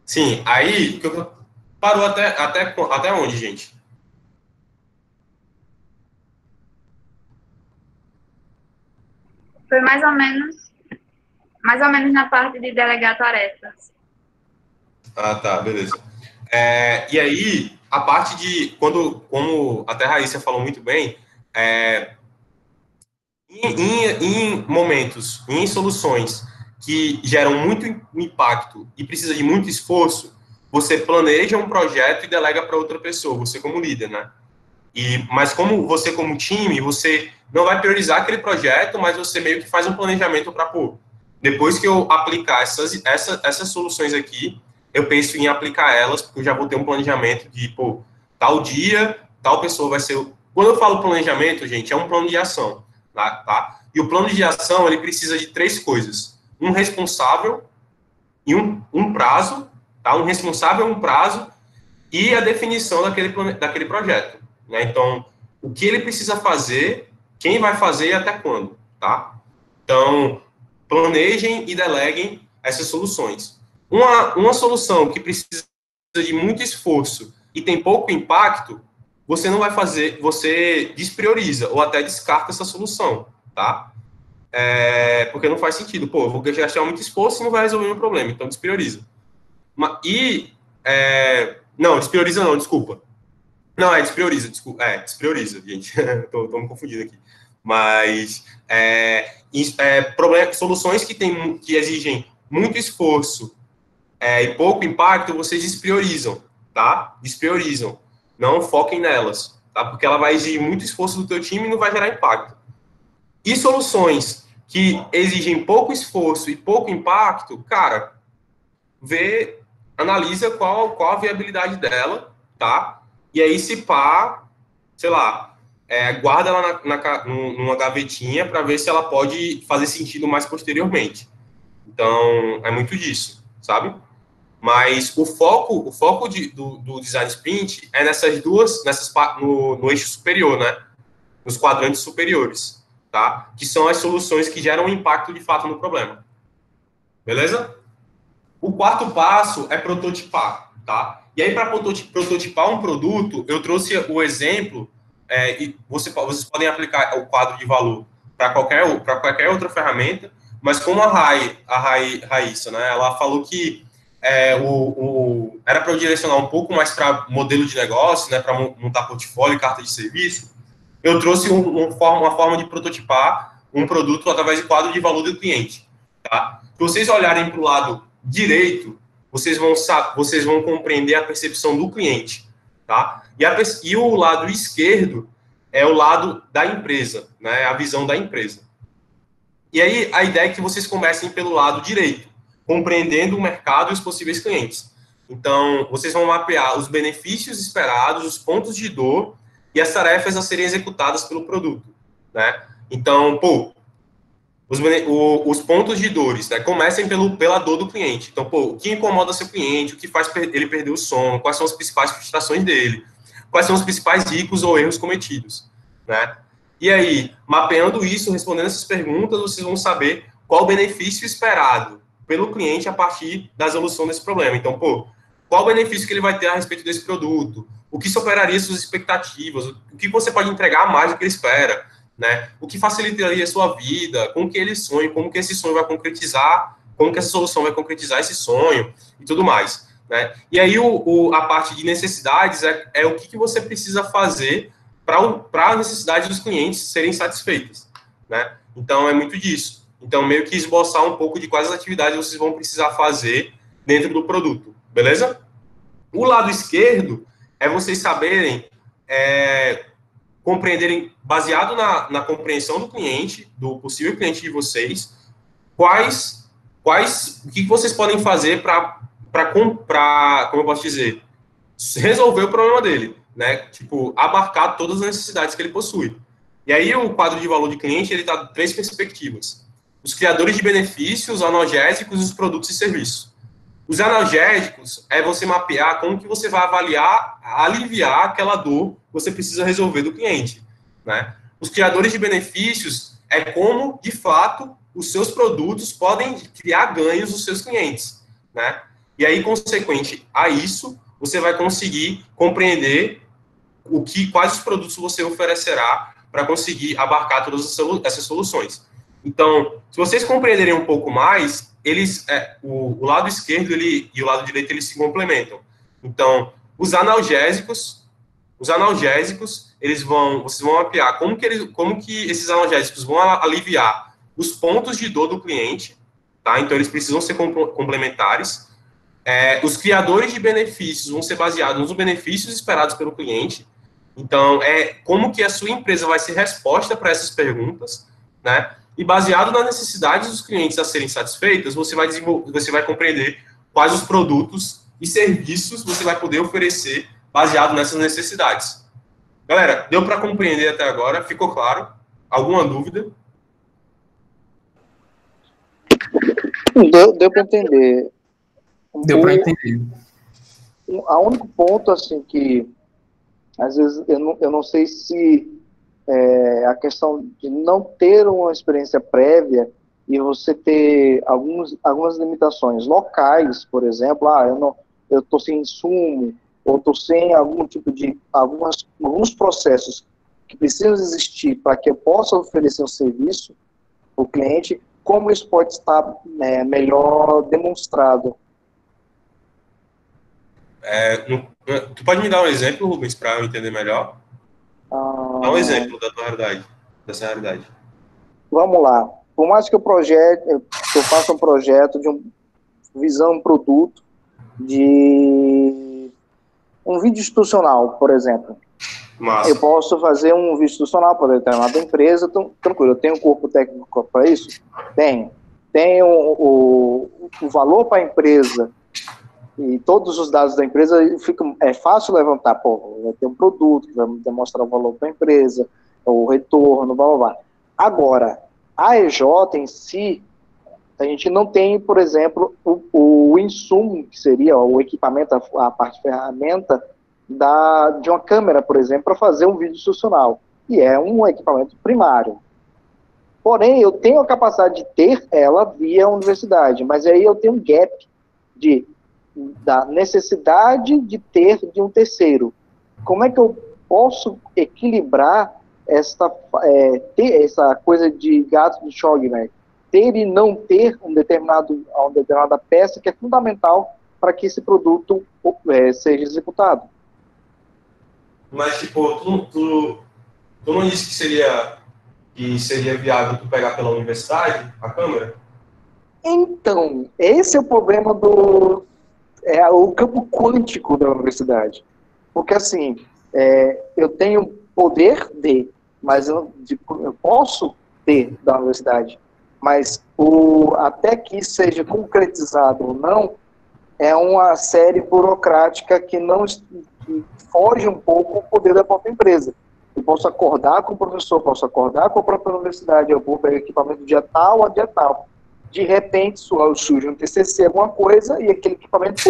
Sim, aí parou até onde, gente? Foi mais ou menos na parte de delegar tarefas. Ah, tá, beleza. E aí, a parte de como até a Raíssa falou muito bem, em momentos, em soluções que geram muito impacto e precisa de muito esforço, você planeja um projeto e delega para outra pessoa, você como líder, né? Mas como você como time, você não vai priorizar aquele projeto, mas você meio que faz um planejamento para, pô, depois que eu aplicar essas soluções aqui, eu penso em aplicar elas, porque eu já vou ter um planejamento de, pô, tal dia, tal pessoa vai ser... Quando eu falo planejamento, gente, é um plano de ação, tá? E o plano de ação, ele precisa de 3 coisas. Um responsável e um prazo, tá? Um responsável, um prazo e a definição daquele projeto, né? Então, o que ele precisa fazer, quem vai fazer e até quando, tá? Então, planejem e deleguem essas soluções. Uma solução que precisa de muito esforço e tem pouco impacto, você não vai fazer, você desprioriza ou até descarta essa solução, tá? Porque não faz sentido. Pô, eu vou gastar muito esforço e não vai resolver o meu problema, então desprioriza. Não, desprioriza não, desculpa. Não, desprioriza, desculpa. Desprioriza, gente. tô me confundindo aqui. Mas soluções que exigem muito esforço e pouco impacto, vocês despriorizam, tá? Despriorizam. Não foquem nelas, tá? Porque ela vai exigir muito esforço do teu time e não vai gerar impacto. E soluções que exigem pouco esforço e pouco impacto, cara, analisa qual a viabilidade dela, tá? E aí, se pá, sei lá, guarda ela numa gavetinha para ver se ela pode fazer sentido mais posteriormente. Então, é muito disso, sabe? Mas o foco do design sprint é no eixo superior, né? Nos quadrantes superiores, tá? Que são as soluções que geram impacto de fato no problema. Beleza? O 4º passo é prototipar, tá? E aí, para prototipar um produto, eu trouxe o exemplo, e vocês podem aplicar o quadro de valor para qualquer outra ferramenta, mas como a Raíssa, né, ela falou que era para eu direcionar um pouco mais para modelo de negócio, né, para montar portfólio e carta de serviço, eu trouxe uma forma de prototipar um produto através de quadro de valor do cliente, tá? Se vocês olharem para o lado direito, vocês vão compreender a percepção do cliente, tá? E o lado esquerdo é o lado da empresa, né? A visão da empresa. E aí, a ideia é que vocês comecem pelo lado direito, compreendendo o mercado e os possíveis clientes. Então, vocês vão mapear os benefícios esperados, os pontos de dor e as tarefas a serem executadas pelo produto, né? Então, os pontos de dores, né? Comecem pela dor do cliente. Então, o que incomoda seu cliente, o que faz ele perder o sono, quais são as principais frustrações dele, quais são os principais riscos ou erros cometidos, né? E aí, mapeando isso, respondendo essas perguntas, vocês vão saber qual o benefício esperado pelo cliente a partir da resolução desse problema. Então, qual o benefício que ele vai ter a respeito desse produto? O que superaria suas expectativas? O que você pode entregar mais do que ele espera? Né? O que facilitaria a sua vida? Como que ele sonha? Como que esse sonho vai concretizar? Como que essa solução vai concretizar esse sonho? E tudo mais, né? E aí, a parte de necessidades é o que você precisa fazer para as necessidades dos clientes serem satisfeitas, né? Então, é muito disso. Então, meio que esboçar um pouco de quais atividades vocês vão precisar fazer dentro do produto, beleza? O lado esquerdo é vocês saberem, compreenderem, baseado na compreensão do cliente, do possível cliente de vocês, o que vocês podem fazer para, como eu posso dizer, resolver o problema dele, né? Tipo, abarcar todas as necessidades que ele possui. E aí, o quadro de valor de cliente, ele está em 3 perspectivas. Os criadores de benefícios, os analgésicos e os produtos e serviços. Os analgésicos é você mapear como que você vai aliviar aquela dor que você precisa resolver do cliente, né? Os criadores de benefícios é como, de fato, os seus produtos podem criar ganhos dos seus clientes, né? E aí, consequente a isso, você vai conseguir compreender quais os produtos você oferecerá para conseguir abarcar todas essas soluções. Então, se vocês compreenderem um pouco mais, o lado esquerdo e o lado direito, eles se complementam. Então, os analgésicos, vocês vão mapear como que esses analgésicos vão aliviar os pontos de dor do cliente, tá? Então, eles precisam ser complementares. Os criadores de benefícios vão ser baseados nos benefícios esperados pelo cliente. Então, como que a sua empresa vai ser resposta para essas perguntas, né? E baseado nas necessidades dos clientes a serem satisfeitas, você vai compreender quais os produtos e serviços você vai poder oferecer baseado nessas necessidades. Galera, deu para compreender até agora? Ficou claro? Alguma dúvida? Deu para entender. Deu para entender. O único ponto, assim, que às vezes eu não sei se a questão de não ter uma experiência prévia e você ter algumas limitações locais, por exemplo, eu estou sem insumo, ou estou sem algum tipo de, alguns processos que precisam existir para que eu possa oferecer um serviço para o cliente, como isso pode estar melhor demonstrado? Tu pode me dar um exemplo, Rubens, para eu entender melhor? Dá um exemplo da tua realidade, dessa realidade. Vamos lá. Por mais que eu faça um projeto visando um produto de um vídeo institucional, por exemplo. Massa. Eu posso fazer um vídeo institucional para determinada empresa, tranquilo. Eu tenho um corpo técnico para isso? Tenho. Tenho o valor para a empresa e todos os dados da empresa, é fácil levantar. Vai ter um produto que vai demonstrar o valor para a empresa, o retorno, blá, blá, blá. Agora, a EJ em si, a gente não tem, por exemplo, o insumo, que seria o equipamento, a parte de ferramenta de uma câmera, por exemplo, para fazer um vídeo institucional. E é um equipamento primário. Porém, eu tenho a capacidade de ter ela via universidade, mas aí eu tenho um gap da necessidade de ter de um terceiro. Como é que eu posso equilibrar ter essa coisa de gato de Schrödinger, ter e não ter uma determinada peça que é fundamental para que esse produto seja executado? Mas, tipo, tu não disse que seria viável tu pegar pela universidade a câmera? Então, esse é o problema o campo quântico da universidade. Porque, assim, eu tenho poder mas eu posso ter da universidade, mas até que isso seja concretizado ou não, é uma série burocrática que foge um pouco o poder da própria empresa. Eu posso acordar com o professor, posso acordar com a própria universidade, eu vou pegar equipamento dia tal a dia tal. De repente, surge um TCC, alguma coisa, e aquele equipamento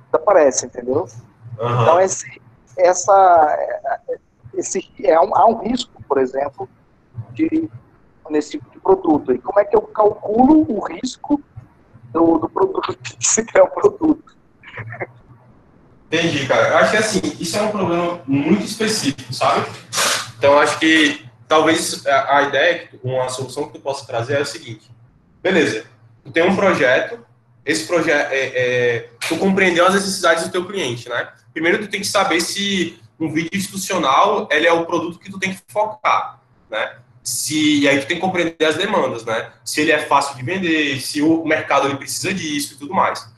desaparece, entendeu? Uhum. Então, há um risco, por exemplo, nesse tipo de produto. E como é que eu calculo o risco do produto, de se criar um produto? Entendi, cara. Eu acho que, assim, isso é um problema muito específico, sabe? Então, eu acho que talvez a ideia, uma solução que tu possa trazer é o seguinte. Beleza, tu tem um projeto, esse projeto, tu compreendeu as necessidades do teu cliente, né? Primeiro, tu tem que saber se um vídeo institucional, ele é o produto que tu tem que focar, né? E aí tu tem que compreender as demandas, né? Se ele é fácil de vender, se o mercado ele precisa disso e tudo mais.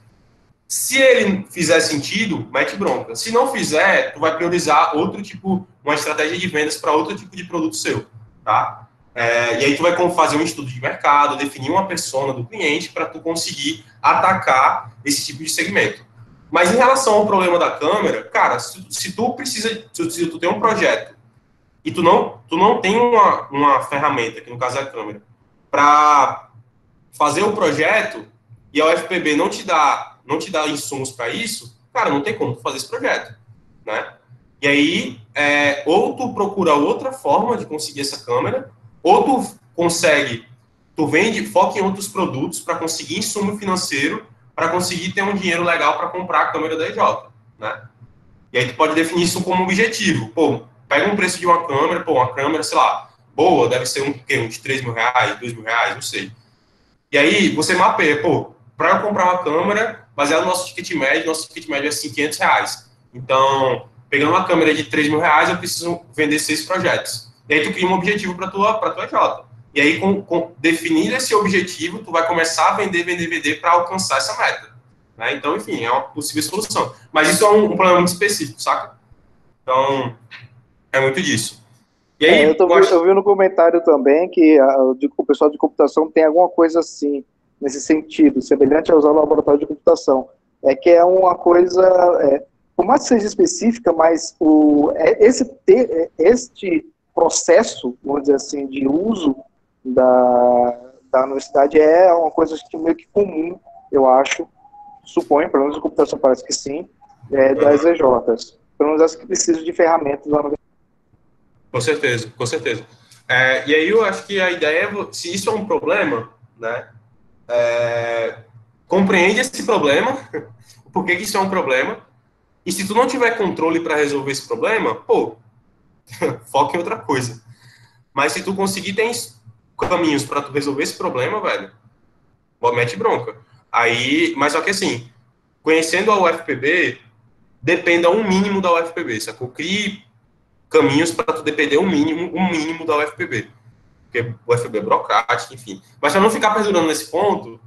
Se ele fizer sentido, mete bronca. Se não fizer, tu vai priorizar uma estratégia de vendas para outro tipo de produto seu, tá? E aí tu vai fazer um estudo de mercado, definir uma persona do cliente para tu conseguir atacar esse tipo de segmento. Mas em relação ao problema da câmera, cara, se tu tem um projeto e tu não tem uma ferramenta, que no caso é a câmera, para fazer o projeto e a UFPB não te dá insumos para isso, cara, não tem como tu fazer esse projeto, né? E aí, ou tu procura outra forma de conseguir essa câmera, ou tu vende, foca em outros produtos para conseguir insumo financeiro, para conseguir ter um dinheiro legal para comprar a câmera da EJ, né? E aí tu pode definir isso como objetivo. Pega um preço de uma câmera, sei lá, boa, deve ser uns 3 mil reais, 2 mil reais, não sei. E aí você mapeia, para eu comprar uma câmera, baseado no nosso ticket médio é R$500. Então, pegando uma câmera de 3 mil reais, eu preciso vender 6 projetos. E aí tu cria um objetivo para tua EJ. E aí, definindo esse objetivo, tu vai começar a vender para alcançar essa meta. né? Então, enfim, é uma possível solução. Mas isso é um problema muito específico, saca? Então, é muito disso. E aí, eu vi no comentário também que o pessoal de computação tem alguma coisa assim, nesse sentido, semelhante a usar o laboratório de computação. É que é uma coisa, por mais que seja específica, mas este processo, vamos dizer assim, de uso da universidade é uma coisa que meio que comum, eu acho, suponho, pelo menos a computação parece que sim, das EJs. Pelo menos as que precisam de ferramentas lá no. Com certeza, com certeza. E aí eu acho que a ideia é, se isso é um problema, né, compreende esse problema, por que isso é um problema, e se tu não tiver controle para resolver esse problema, pô, foca em outra coisa. Mas se tu conseguir ter caminhos para tu resolver esse problema, velho, mete bronca. Aí, mas só que assim, conhecendo a UFPB, dependa um mínimo da UFPB, sacou? Crie caminhos para tu depender um mínimo da UFPB. Porque o UFPB é burocrático, enfim. Mas para não ficar perdurando nesse ponto,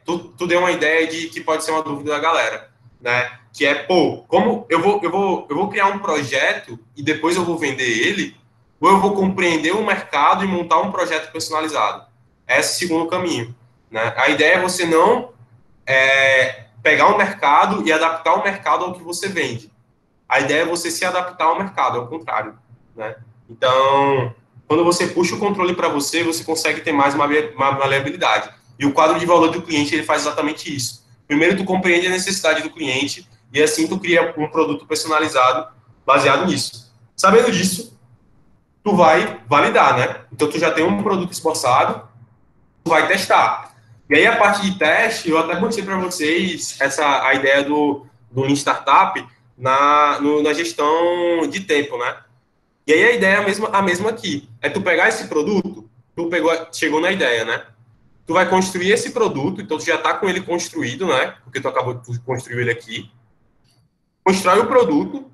tu deu uma ideia de que pode ser uma dúvida da galera, né? Que é, pô, como eu vou criar um projeto e depois eu vou vender ele, ou eu vou compreender o mercado e montar um projeto personalizado? Esse é o segundo caminho, né? A ideia é você não pegar um mercado e adaptar o mercado ao que você vende. A ideia é você se adaptar ao mercado, ao contrário, né? Então, quando você puxa o controle para você, você consegue ter mais maleabilidade. E o quadro de valor do cliente, ele faz exatamente isso. Primeiro, tu compreende a necessidade do cliente e assim tu cria um produto personalizado baseado nisso. Sabendo disso, tu vai validar, né? Então, tu já tem um produto esboçado, tu vai testar. E aí, a parte de teste, eu até mostrei para vocês a ideia do Lean Startup, na gestão de tempo, né? E aí a ideia é a mesma aqui. É tu pegar esse produto, chegou na ideia, né? Tu vai construir esse produto, então tu já tá com ele construído, né? Porque tu acabou de construir ele aqui. Constrói o produto.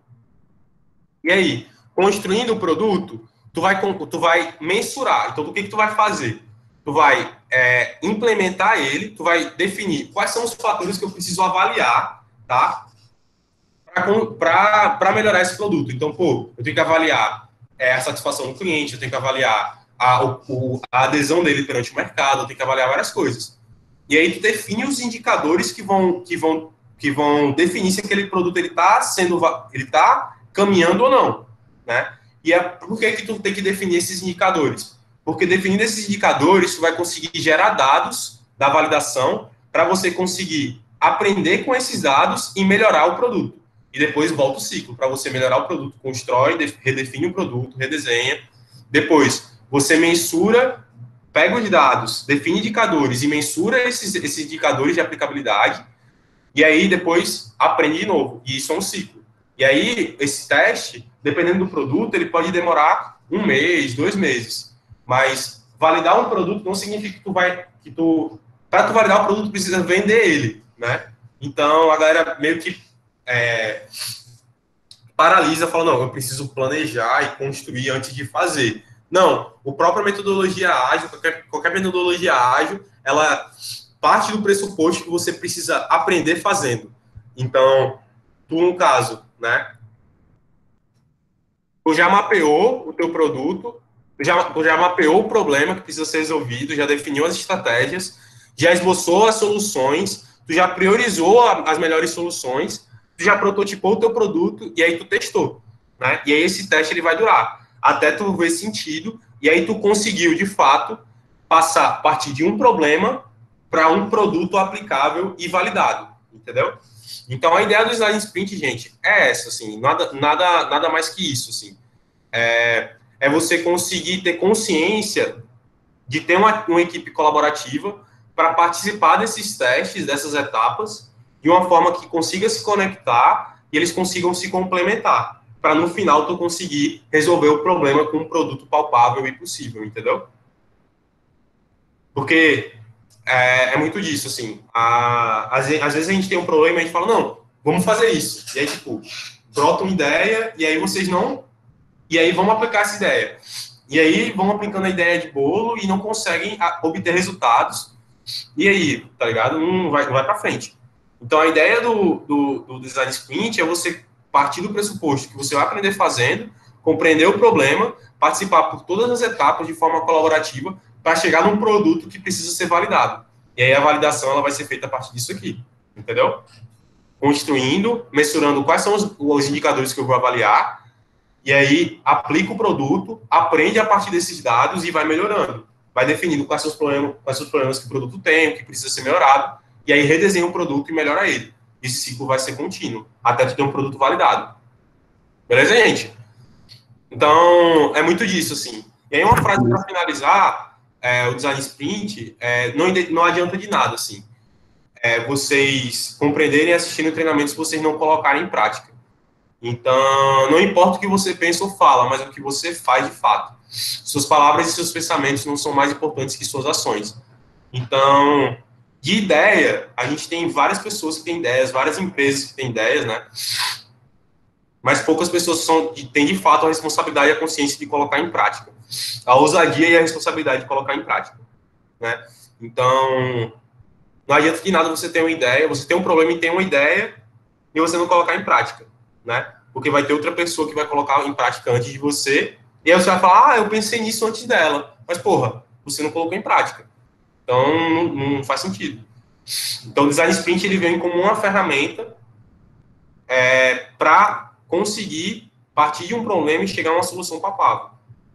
E aí, construindo o produto, tu vai mensurar. Então, o que tu vai fazer? Tu vai implementar ele, tu vai definir quais são os fatores que eu preciso avaliar, tá? Para melhorar esse produto. Então, pô, eu tenho que avaliar a satisfação do cliente, eu tenho que avaliar a adesão dele perante o mercado, eu tenho que avaliar várias coisas. E aí tu define os indicadores que vão definir se aquele produto ele tá caminhando ou não, né? E por que tu tem que definir esses indicadores? Porque definindo esses indicadores, tu vai conseguir gerar dados da validação para você conseguir aprender com esses dados e melhorar o produto. E depois volta o ciclo, para você melhorar o produto, constrói, redefine o produto, redesenha. Depois, você mensura, pega os dados, define indicadores e mensura esses indicadores de aplicabilidade. E aí, depois, aprende de novo. E isso é um ciclo. E aí, esse teste, dependendo do produto, ele pode demorar 1 mês, 2 meses. Mas validar um produto não significa que para tu validar o produto, tu precisa vender ele, né? Então, a galera meio que paralisa, fala, não, eu preciso planejar e construir antes de fazer. Não, a própria metodologia ágil, qualquer metodologia ágil, ela parte do pressuposto que você precisa aprender fazendo. Então, tu, no caso, né, tu já mapeou o teu produto, tu já mapeou o problema que precisa ser resolvido, já definiu as estratégias, já esboçou as soluções, tu já priorizou as melhores soluções, tu já prototipou o teu produto e aí tu testou, né? E aí esse teste ele vai durar até tu ver sentido e aí tu conseguiu, de fato, a partir de um problema para um produto aplicável e validado, entendeu? Então, a ideia do Slide Sprint, gente, é essa, assim, nada mais que isso, assim. É você conseguir ter consciência de ter uma equipe colaborativa para participar desses testes, dessas etapas, de uma forma que consiga se conectar e eles consigam se complementar, para no final tu conseguir resolver o problema com um produto palpável e possível, entendeu? Porque é muito disso, assim. Às vezes a gente tem um problema e a gente fala, não, vamos fazer isso. E aí, tipo, brota uma ideia e aí vocês não... E aí vamos aplicar essa ideia. E aí vão aplicando a ideia de bolo e não conseguem obter resultados. E aí, tá ligado? Não vai pra frente. Então, a ideia do design sprint é você partir do pressuposto que você vai aprender fazendo, compreender o problema, participar por todas as etapas de forma colaborativa para chegar num produto que precisa ser validado. E aí a validação ela vai ser feita a partir disso aqui, entendeu? Construindo, mensurando quais são os indicadores que eu vou avaliar, e aí aplica o produto, aprende a partir desses dados e vai melhorando. Vai definindo quais são os problemas que o produto tem, o que precisa ser melhorado, e aí redesenha o produto e melhora ele. Esse ciclo vai ser contínuo, até tu ter um produto validado. Beleza, gente? Então, é muito disso, assim. E aí, uma frase para finalizar, o design sprint, não adianta de nada, assim. Vocês compreenderem e assistirem treinamentos se vocês não colocarem em prática. Então, não importa o que você pensa ou fala, mas o que você faz de fato. Suas palavras e seus pensamentos não são mais importantes que suas ações. Então, de ideia, a gente tem várias pessoas que têm ideias, várias empresas que têm ideias, né? Mas poucas pessoas têm, de fato, a responsabilidade e a consciência de colocar em prática. A ousadia e a responsabilidade de colocar em prática, né? Então, não adianta de nada você ter uma ideia, você tem um problema e tem uma ideia, e você não colocar em prática, né? Porque vai ter outra pessoa que vai colocar em prática antes de você, e aí você vai falar, eu pensei nisso antes dela. Mas, porra, você não colocou em prática. Então, não faz sentido. Então, o Design Sprint, ele vem como uma ferramenta para conseguir partir de um problema e chegar a uma solução palpável,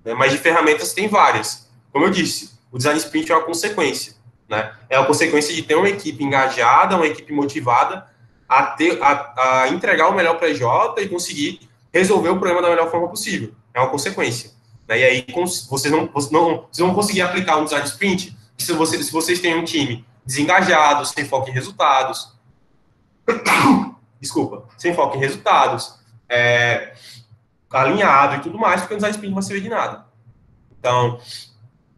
né? Mas de ferramentas tem várias. Como eu disse, o Design Sprint é uma consequência, né? É a consequência de ter uma equipe engajada, uma equipe motivada a entregar o melhor para a PJ e conseguir resolver o problema da melhor forma possível. É uma consequência, né? E aí vocês não vão conseguir aplicar um Design Sprint se vocês têm um time desengajado, sem foco em resultados, sem foco em resultados, alinhado e tudo mais, porque o Design Sprint não vai servir de nada. Então,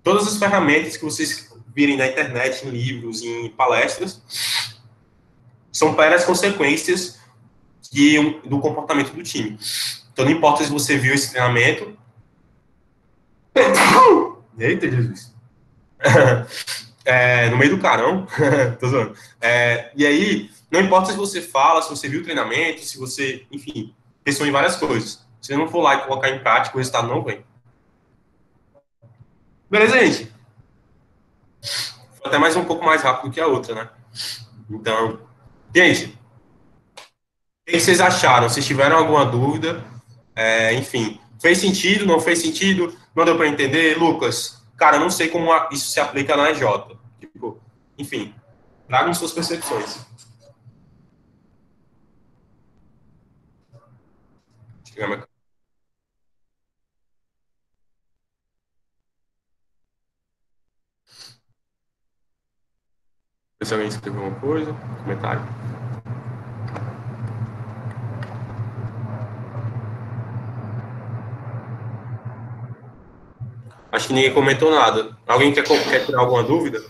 todas as ferramentas que vocês virem na internet, em livros, em palestras, são meras consequências do comportamento do time. Então, não importa se você viu esse treinamento... Eita, Jesus! No meio do carão, tô zoando. E aí, não importa se você fala, se você viu o treinamento, se você, enfim, pensou em várias coisas. Se você não for lá e colocar em prática, o resultado não vem. Beleza, gente? Foi até mais um pouco mais rápido que a outra, né? Então, gente, o que vocês acharam? Se tiveram alguma dúvida, enfim, fez sentido, não fez sentido, não deu para entender? Lucas, cara, não sei como isso se aplica na EJ. Tipo, enfim, tragam suas percepções. Se alguém escreveu alguma coisa, comentário. Acho que ninguém comentou nada. Alguém quer tirar alguma dúvida?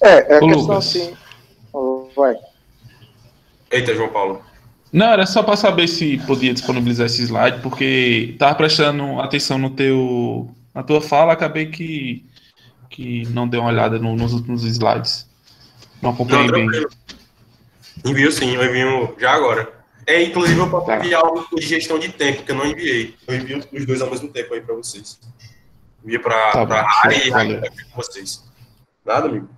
A Ô, questão Lucas. assim... Vai. Eita, João Paulo. Não, era só para saber se podia disponibilizar esse slide, porque estava prestando atenção na tua fala, acabei que não dei uma olhada nos slides. Não acompanhei bem. Envio sim, eu envio já agora. Inclusive, eu posso enviar algo de gestão de tempo, que eu não enviei. Eu envio os dois ao mesmo tempo aí para vocês. Envio para a Rai e Rai para vocês. Nada, amigo?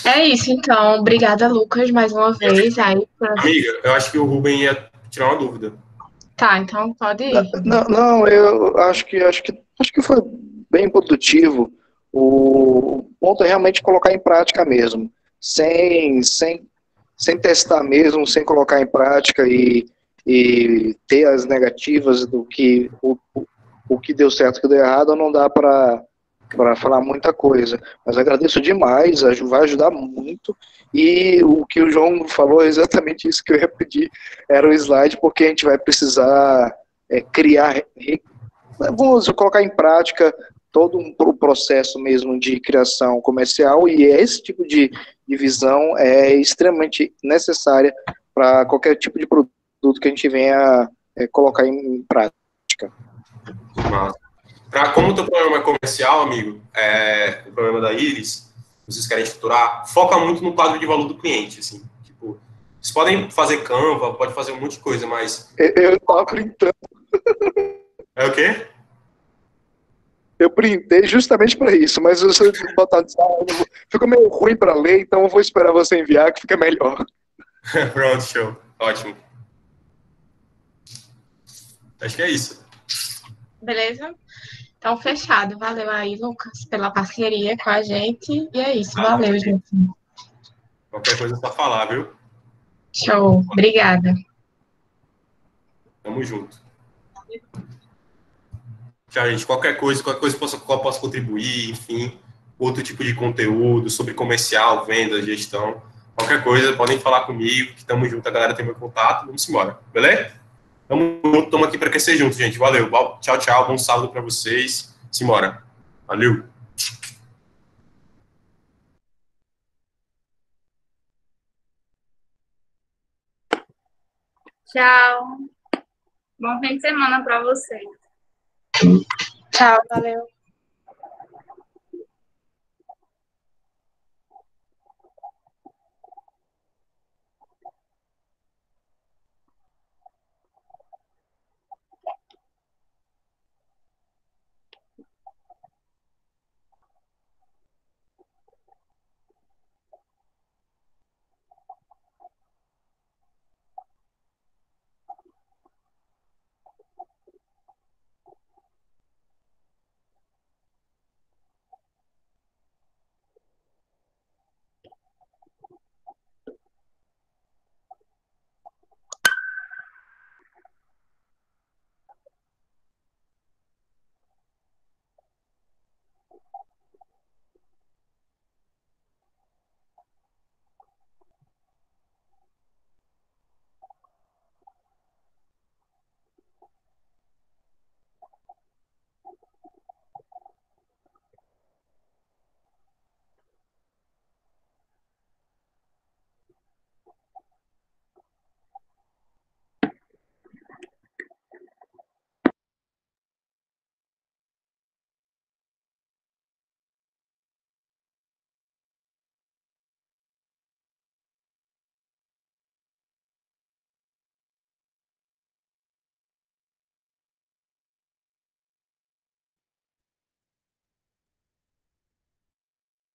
É isso, então. Obrigada, Lucas, mais uma vez. Aí, Amiga, eu acho que o Ruben ia tirar uma dúvida. Tá, então pode ir. Não, eu acho que foi bem produtivo. O ponto é realmente colocar em prática mesmo, sem testar mesmo, sem colocar em prática e ter as negativas do que o que deu certo e o que deu errado, não dá para falar muita coisa. Mas agradeço demais, vai ajudar muito. E o que o João falou é exatamente isso que eu ia pedir, era o slide, porque a gente vai precisar vamos colocar em prática todo um processo mesmo de criação comercial, e esse tipo de visão é extremamente necessária para qualquer tipo de produto que a gente venha colocar em prática. Como o teu programa é comercial, amigo, o programa da Iris, vocês querem estruturar, foca muito no quadro de valor do cliente, assim. Tipo, vocês podem fazer Canva, pode fazer um monte de coisa, mas... Eu tava printando. É o quê? Eu printei justamente para isso, mas se você botar fica meio ruim para ler, então eu vou esperar você enviar, que fica melhor. Pronto, show. Ótimo. Acho que é isso. Beleza? Então, fechado. Valeu aí, Lucas, pela parceria com a gente. E é isso. Valeu, gente. Qualquer coisa é só falar, viu? Show. Obrigada. Tamo junto. Tchau, gente. Qualquer coisa qual eu posso contribuir, enfim, outro tipo de conteúdo sobre comercial, venda, gestão, qualquer coisa, podem falar comigo, que tamo junto, a galera tem meu contato, vamos embora, beleza? Tamo junto, tamo aqui para crescer junto, gente. Valeu, tchau, tchau, bom sábado para vocês, simbora. Valeu. Tchau. Bom fim de semana para vocês. Tchau, valeu.